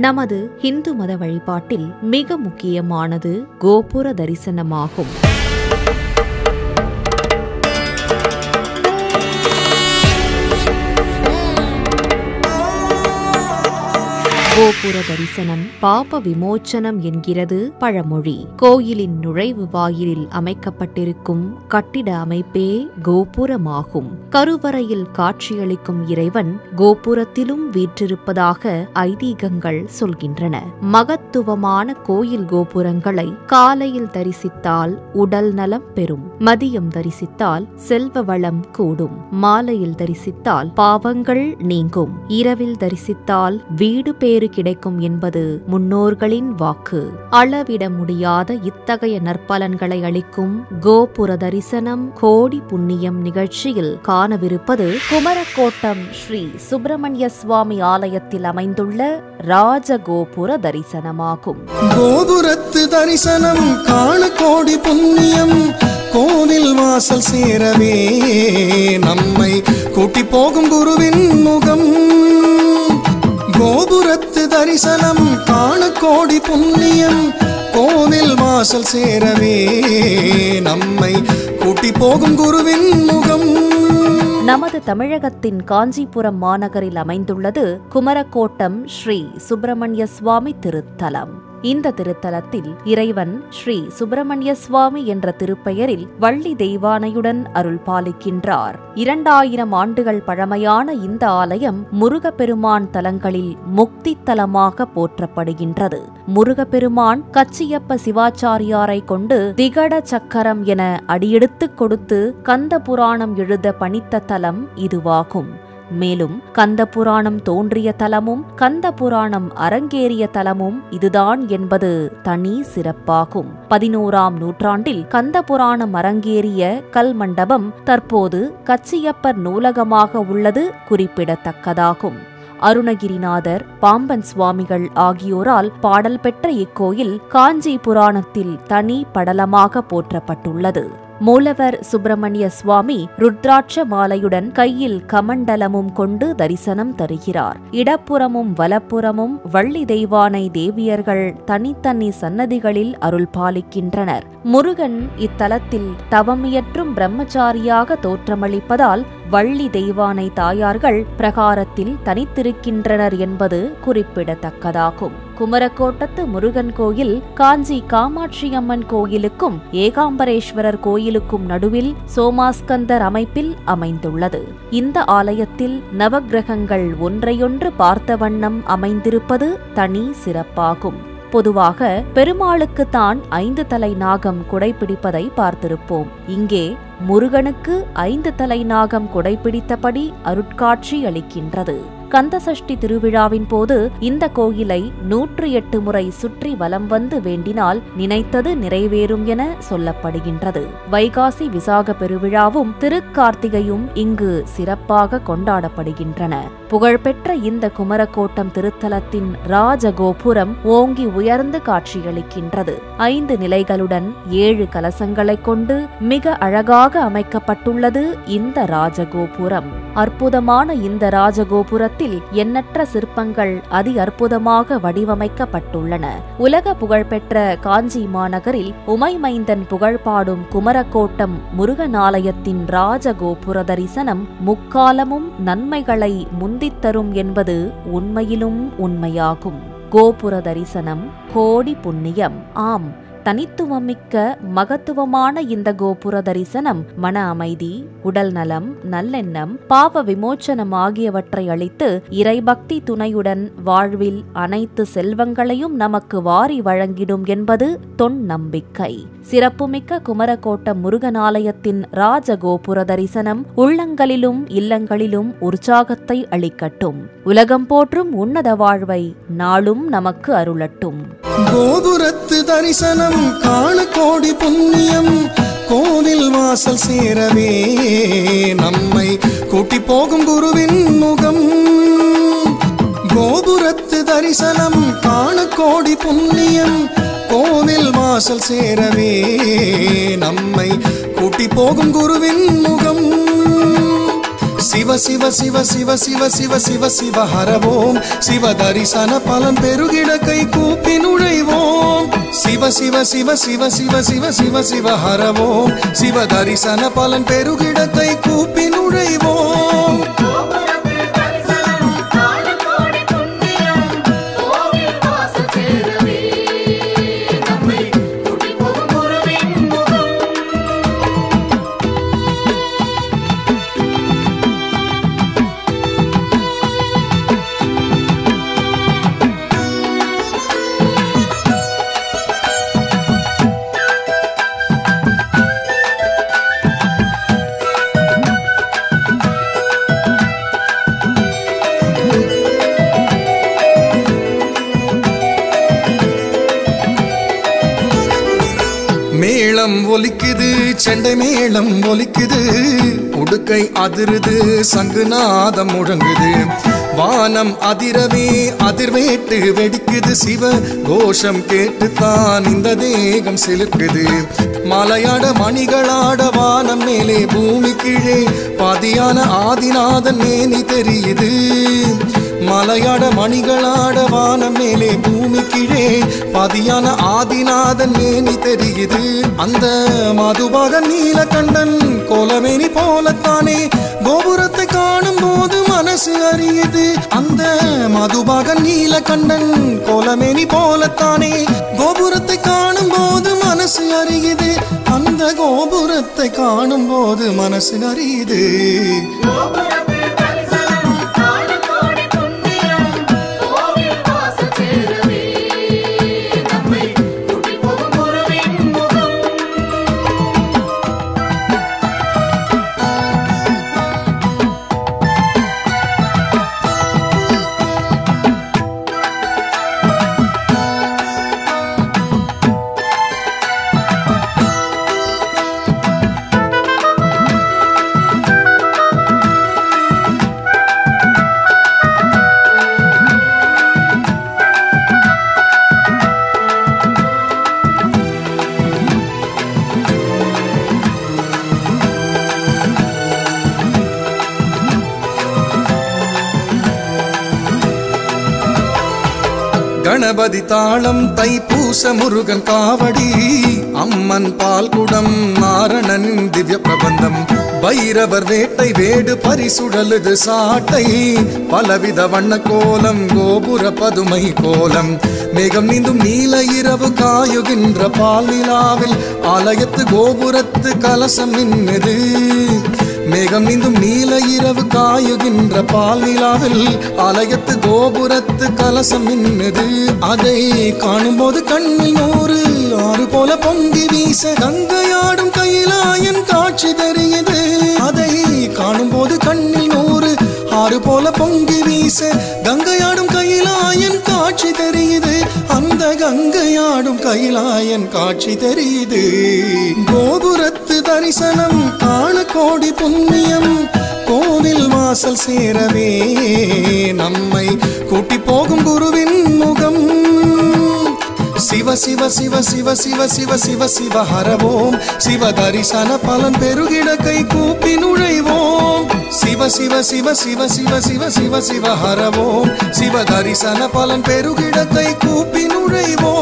நமது இந்து மத வழிபாட்டில் மிக முக்கியமானது கோபுர தரிசனமாகும். கோபுர தரிசனம் பாப விமோச்சனம் என்கிறது பழமொழி. கோயிலின் நுழைவு வாயிலில் அமைக்கப்பட்டிருக்கும் கட்டிட அமைப்பே கோபுரமாகும். கருவறையில் காட்சியளிக்கும் இறைவன் கோபுரத்திலும் வீற்றிருப்பதாக ஐதீகங்கள் சொல்கின்றன. மகத்துவமான கோயில் கோபுரங்களை காலையில் தரிசித்தால் உடல் நலம் பெறும், மதியம் தரிசித்தால் செல்வ வளம் கூடும், மாலையில் தரிசித்தால் பாவங்கள் நீங்கும், இரவில் தரிசித்தால் வீடு பேறு கிடைக்கும் என்பது முன்னோர்களின் வாக்கு. அளவிட முடியாத இத்தகைய நற்பலன்களை அளிக்கும் கோபுர தரிசனம் கோடி புண்ணியம் நிகழ்ச்சியில் காணவிருப்பது குமரக்கோட்டம் ஸ்ரீ சுப்பிரமணிய சுவாமி ஆலயத்தில் அமைந்துள்ள ராஜகோபுர தரிசனமாகும். கோபுரத்து தரிசனம் காண கோடி புண்ணியம், கோவில் வாசல் சேரவே நம்மை கூட்டி போகும் குருவின் முகம். கோபுரத்து தரிசனம் காண கோடி புண்ணியம், கோவில் வாசல் சேரவே நம்மை கூட்டி போகும் குருவின் முகம். நமது தமிழகத்தின் காஞ்சிபுரம் மாநகரில் அமைந்துள்ளது குமரக்கோட்டம் ஸ்ரீ சுப்பிரமணிய சுவாமி திருத்தலம். இந்த திருத்தலத்தில் இறைவன் ஸ்ரீ சுப்பிரமணிய சுவாமி என்ற திருப்பெயரில் வள்ளி தெய்வானையுடன் அருள் பாலிக்கின்றார். 2000 ஆண்டுகள் பழமையான இந்த ஆலயம் முருகப்பெருமான் தலங்களில் முக்தி தலமாக போற்றப்படுகின்றது. முருகப்பெருமான் கச்சியப்ப சிவாச்சாரியாரை கொண்டு திகட சக்கரம் என அடியெடுத்துக் கொடுத்து கந்த புராணம் எழுத பணித்த தலம் இதுவாகும். மேலும் கந்த புராணம் தோன்றிய தலமும் கந்த புராணம் அரங்கேறிய தலமும் இதுதான் என்பது தனி சிறப்பாகும். 11ஆம் நூற்றாண்டில் கந்த புராணம் அரங்கேறிய கல் மண்டபம் தற்போது கச்சியப்பர் நூலகமாக உள்ளது குறிப்பிடத்தக்கதாகும். அருணகிரிநாதர், பாம்பன் சுவாமிகள் ஆகியோரால் பாடல் பெற்ற இக்கோயில் காஞ்சி புராணத்தில் தனி படலமாக போற்றப்பட்டுள்ளது. மூலவர் சுப்பிரமணிய சுவாமி ருத்ராட்ச மாலையுடன் கையில் கமண்டலமும் கொண்டு தரிசனம் தருகிறார். இடப்புறமும் வலப்புறமும் வள்ளி தெய்வானை தேவியர்கள் தனித்தனி சன்னதிகளில் அருள் பாலிக்கின்றனர். முருகன் இத்தலத்தில் தவமியற்றும் பிரம்மச்சாரியாக தோற்றமளிப்பதால் வள்ளி தெய்வானை தாயார்கள் பிரகாரத்தில் தனித்திருக்கின்றனர் என்பது குறிப்பிடத்தக்கதாகும். குமரக்கோட்டத்து முருகன் கோயில் காஞ்சி காமாட்சியம்மன் கோயிலுக்கும் ஏகாம்பரேஸ்வரர் கோயிலுக்கும் நடுவில் சோமாஸ்கந்தர் அமைப்பில் அமைந்துள்ளது. இந்த ஆலயத்தில் நவக்கிரகங்கள் ஒன்றையொன்று பார்த்த வண்ணம் அமைந்திருப்பது தனி சிறப்பாகும். பொதுவாக பெருமாளுக்குத்தான் 5 தலை நாகம் குடைப்பிடிப்பதை பார்த்திருப்போம். இங்கே முருகனுக்கு 5 தலை நாகம் குடைப்பிடித்தபடி அருட்காட்சி அளிக்கின்றது. கந்தசஷ்டி திருவிழாவின் போது இந்த கோயிலை 108 முறை சுற்றி வலம் வந்து வேண்டினால் நினைத்தது நிறைவேறும் என சொல்லப்படுகின்றது. வைகாசி விசாக பெருவிழாவும் திருக்கார்த்திகையும் இங்கு சிறப்பாக கொண்டாடப்படுகின்றன. புகழ்பெற்ற இந்த குமரக்கோட்டம் திருத்தலத்தின் ராஜகோபுரம் ஓங்கி உயர்ந்து காட்சியளிக்கின்றது. 5 நிலைகளுடன் 7 கலசங்களைக் கொண்டு மிக அழகாக அமைக்கப்பட்டுள்ளது இந்த ராஜகோபுரம். அற்புதமான இந்த ராஜகோபுரத்தில் எண்ணற்ற சிற்பங்கள் அதி அற்புதமாக வடிவமைக்கப்பட்டுள்ளன. உலக புகழ்பெற்ற காஞ்சி மாநகரில் உமைமைந்தன் புகழ்பாடும் குமரக்கோட்டம் முருகனாலயத்தின் ராஜகோபுர தரிசனம் முக்காலமும் நன்மைகளை முந்தித்தரும் என்பது உண்மையிலும் உண்மையாகும். கோபுர தரிசனம் கோடி புண்ணியம். ஆம், தனித்துவமிக்க மகத்துவமான இந்த கோபுர தரிசனம் மன அமைதி, உடல் நலம், நல்லெண்ணம், பாவ விமோச்சனம் ஆகியவற்றை அளித்து இறைபக்தி துணையுடன் வாழ்வில் அனைத்து செல்வங்களையும் நமக்கு வாரி வழங்கிடும் என்பது தொன் நம்பிக்கை. சிறப்புமிக்க குமரக்கோட்டம் முருகனாலயத்தின் ராஜகோபுர தரிசனம் உள்ளங்களிலும் இல்லங்களிலும் உற்சாகத்தை அளிக்கட்டும். உலகம் போற்றும் உன்னத வாழ்வை நாளும் நமக்கு அருளட்டும். கோபுரத்து தரிசனம் காண கோடி புண்ணியம், கோவில் வாசல் சேரவே நம்மை கூட்டி போகும் குருவின் முகம். கோபுரத்து தரிசனம் காண கோடி புண்ணியம், கோவில் வாசல் சேரவே நம்மை கூட்டி போகும் குருவின் முகம். சிவ சிவ சிவ சிவ சிவ சிவ சிவ சிவ ஹரவோம் சிவ தரிசன பலன் பெருகிட கை கூப்பி நுழைவோம் சிவ சிவ சிவ சிவ சிவ சிவ சிவ சிவ ஹரவோம் சிவ தரிசன பலன் பெருகிட கை கூப்பி நுழைவோம் மேளம் ஒலிக்குது செண்டை மேளம் ஒலிக்குது உடுக்கை அதிருது சங்குநாதம் முழங்குது வானம் அதிரவே அதிர்வேட்டு வெடிக்குது சிவ கோஷம் கேட்டுத்தான் இந்த தேகம் சிலுக்குது மலையாட மணிகளாட வானம் மேலே பூமி கீழே பாதியான ஆதிநாதன் மேனி தெரியுது மலையாட மணிகளாட வானம் மேலே பூமி கீழே பாதியான ஆதிநாதன் மேனி தெரியுது அந்த மதுபாக நீலகண்டன் கோலமேனி போலத்தானே கோபுரத்தை காணும் போது மனசு அறியுது அந்த மதுபாக நீலகண்டன் கோலமேனி போலத்தானே கோபுரத்தை காணும் போது மனசு அறியுது அந்த கோபுரத்தை காணும் போது மனசு அறியுது கணபதி தாளம் தைப்பூச முருகன் காவடி அம்மன் பால்குடம் நாரணனின் திவ்ய பிரபந்தம் பைரவர் வேட்டை வேடு பரிசுடலுது சாட்டை பலவித வண்ண கோலம் கோபுர பதுமை கோலம் மேகம் நீந்தும் நீல இரவு காயுகின்ற பால் நிலாவில் ஆலயத்து கோபுரத்து கலசம் நின்னுது மேகம் நீந்தும் நீல இரவு காயுகின்ற பால் நிலாவில் ஆலயத்து கோபுரத்து கலசம் நின்னுது அதை காணும் போது கண்ணில் 100 ஆறு போல பொங்கி வீச கங்கையாடும் கையிலாயன் காட்சி தெரியுது அதை காணும் போது கண்ணில் 100 ஆறு போல பொங்கி வீச கங்கையாடும் கையிலாயன் காட்சி தெரியுது அந்த கங்கையாடும் கையிலாயன் காட்சி தெரியுது கோபுரத்து தரிசனம் காண கோடி புண்ணியம் கோவில் வாசல் சேரவே நம்மை கூட்டி போகும் குருவின் முகம் சிவ சிவ சிவ சிவ சிவ சிவ சிவ சிவ ஹரவோம் சிவ தரிசன பலன் பெருகிட கை கூப்பி நுழைவோம் சிவ சிவ சிவ சிவ சிவ சிவ சிவ சிவ ஹரவோம் சிவ தரிசன பலன் பெருகிட கை கூப்பி நுழைவோம்